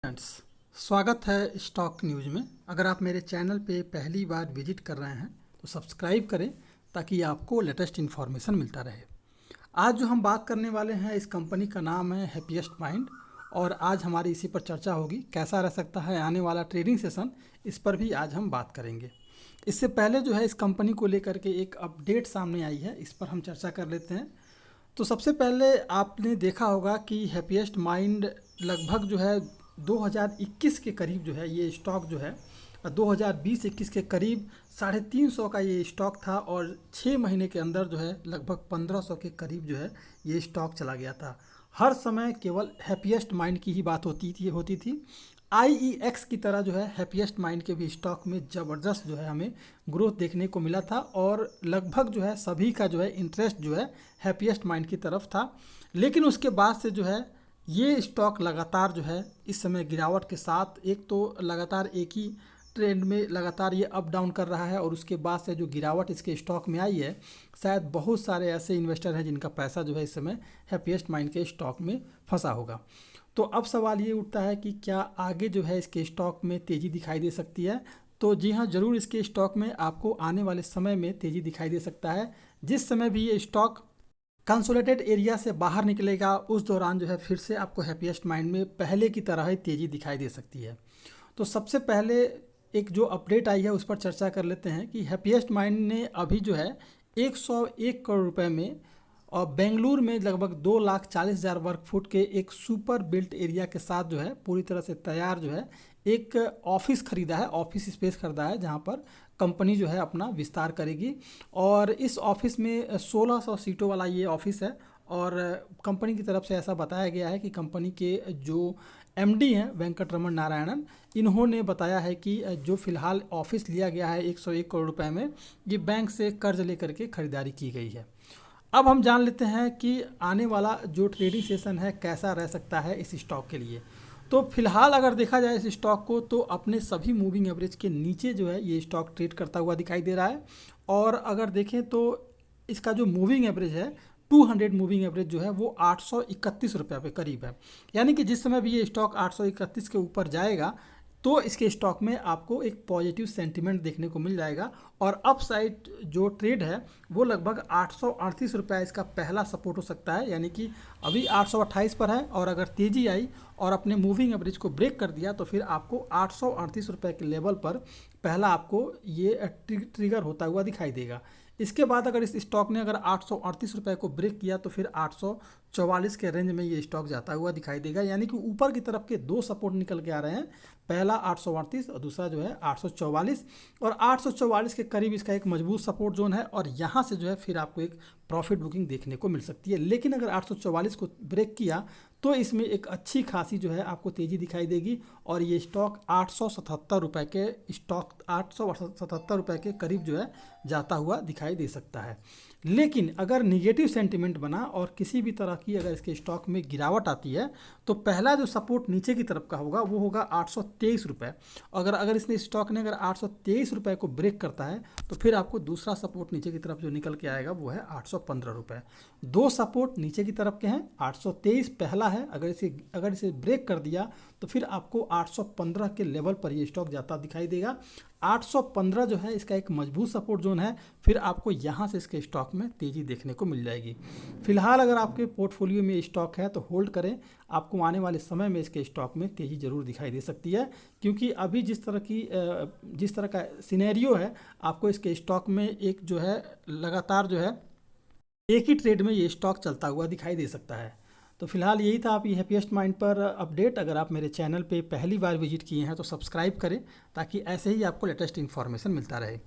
Friends, स्वागत है stock news में। अगर आप मेरे चैनल पे पहली बार विजिट कर रहे हैं तो सब्सक्राइब करें ताकि आपको लेटेस्ट इन्फॉर्मेशन मिलता रहे। आज जो हम बात करने वाले हैं इस कंपनी का नाम है हैप्पीएस्ट माइंड और आज हमारी इसी पर चर्चा होगी। कैसा रह सकता है आने वाला ट्रेडिंग सेशन, इस पर भी आज हम बात करेंगे। इससे पहले जो है इस कंपनी को लेकर के एक अपडेट सामने आई है, इस पर हम चर्चा कर लेते हैं। तो सबसे पहले आपने देखा होगा कि हैप्पीएस्ट माइंड लगभग जो है 2021 के करीब जो है ये स्टॉक जो है 2020-21 के करीब 350 का ये स्टॉक था और 6 महीने के अंदर जो है लगभग 1500 के करीब जो है ये स्टॉक चला गया था। हर समय केवल हैप्पीएस्ट माइंड की ही बात होती थी। IEX की तरह जो है हैप्पीएस्ट माइंड के भी स्टॉक में ज़बरदस्त जो है हमें ग्रोथ देखने को मिला था और लगभग जो है सभी का जो है इंटरेस्ट जो है हैप्पीएस्ट माइंड की तरफ था। लेकिन उसके बाद से जो है ये स्टॉक लगातार जो है इस समय गिरावट के साथ, एक तो लगातार एक ही ट्रेंड में लगातार ये अप डाउन कर रहा है और उसके बाद से जो गिरावट इसके स्टॉक में आई है, शायद बहुत सारे ऐसे इन्वेस्टर हैं जिनका पैसा जो है इस समय हैप्पीएस्ट माइंड के स्टॉक में फंसा होगा। तो अब सवाल ये उठता है कि क्या आगे जो है इसके स्टॉक में तेज़ी दिखाई दे सकती है? तो जी हाँ, ज़रूर इसके स्टॉक में आपको आने वाले समय में तेज़ी दिखाई दे सकता है। जिस समय भी ये स्टॉक कंसोलिडेटेड एरिया से बाहर निकलेगा उस दौरान जो है फिर से आपको हैप्पीएस्ट माइंड में पहले की तरह ही तेज़ी दिखाई दे सकती है। तो सबसे पहले एक जो अपडेट आई है उस पर चर्चा कर लेते हैं कि हैप्पीएस्ट माइंड ने अभी जो है 101 करोड़ रुपए में और बेंगलुरु में लगभग 2,40,000 वर्ग फुट के एक सुपर बिल्ट एरिया के साथ जो है पूरी तरह से तैयार जो है एक ऑफिस खरीदा है, ऑफिस स्पेस खरीदा है जहां पर कंपनी जो है अपना विस्तार करेगी। और इस ऑफिस में 1600 सीटों वाला ये ऑफिस है और कंपनी की तरफ से ऐसा बताया गया है कि कंपनी के जो MD हैं वेंकटरमण नारायणन, इन्होंने बताया है कि जो फिलहाल ऑफिस लिया गया है 101 करोड़ रुपए में, ये बैंक से कर्ज लेकर के खरीदारी की गई है। अब हम जान लेते हैं कि आने वाला जो ट्रेडिंग सेशन है कैसा रह सकता है इस स्टॉक के लिए। तो फिलहाल अगर देखा जाए इस स्टॉक को तो अपने सभी मूविंग एवरेज के नीचे जो है ये स्टॉक ट्रेड करता हुआ दिखाई दे रहा है। और अगर देखें तो इसका जो मूविंग एवरेज है 200 मूविंग एवरेज जो है वो 831 रुपये पे करीब है। यानी कि जिस समय भी ये स्टॉक 831 के ऊपर जाएगा तो इसके स्टॉक में आपको एक पॉजिटिव सेंटिमेंट देखने को मिल जाएगा और अपसाइड जो ट्रेड है वो लगभग 838 रुपये इसका पहला सपोर्ट हो सकता है। यानी कि अभी 828 पर है और अगर तेज़ी आई और अपने मूविंग एवरेज को ब्रेक कर दिया तो फिर आपको 838 रुपये के लेवल पर पहला आपको ये ट्रिगर होता हुआ दिखाई देगा। इसके बाद अगर इस स्टॉक ने अगर 838 रुपये को ब्रेक किया तो फिर 844 के रेंज में ये स्टॉक जाता हुआ दिखाई देगा। यानी कि ऊपर की तरफ के दो सपोर्ट निकल के आ रहे हैं, पहला 838 और दूसरा जो है 844 और 844 के करीब इसका एक मजबूत सपोर्ट जोन है और यहाँ से जो है फिर आपको एक प्रॉफिट बुकिंग देखने को मिल सकती है। लेकिन अगर 844 को ब्रेक किया तो इसमें एक अच्छी खासी जो है आपको तेज़ी दिखाई देगी और ये स्टॉक 877 रुपये के स्टॉक 877 रुपये के करीब जो है जाता हुआ दिखाई दे सकता है। लेकिन अगर निगेटिव सेंटिमेंट बना और किसी भी तरह की अगर इसके स्टॉक में गिरावट आती है तो पहला जो सपोर्ट नीचे की तरफ का होगा वो होगा 823 रुपये। अगर इसने स्टॉक ने अगर 823 रुपये को ब्रेक करता है तो फिर आपको दूसरा सपोर्ट नीचे की तरफ जो निकल के आएगा वो है 815 रुपये। दो सपोर्ट नीचे की तरफ के हैं, 823 पहला है, अगर इसे ब्रेक कर दिया तो फिर आपको 815 के लेवल पर ये स्टॉक जाता दिखाई देगा। 815 जो है इसका एक मजबूत सपोर्ट जोन है, फिर आपको यहाँ से इसके स्टॉक में तेज़ी देखने को मिल जाएगी। फिलहाल अगर आपके पोर्टफोलियो में स्टॉक है तो होल्ड करें, आपको आने वाले समय में इसके स्टॉक में तेज़ी जरूर दिखाई दे सकती है क्योंकि अभी जिस तरह का सिनेरियो है आपको इसके स्टॉक में एक जो है लगातार जो है एक ही ट्रेड में ये स्टॉक चलता हुआ दिखाई दे सकता है। तो फिलहाल यही था आप ये हैप्पीएस्ट माइंड पर अपडेट। अगर आप मेरे चैनल पे पहली बार विजिट किए हैं तो सब्सक्राइब करें ताकि ऐसे ही आपको लेटेस्ट इन्फॉर्मेशन मिलता रहे।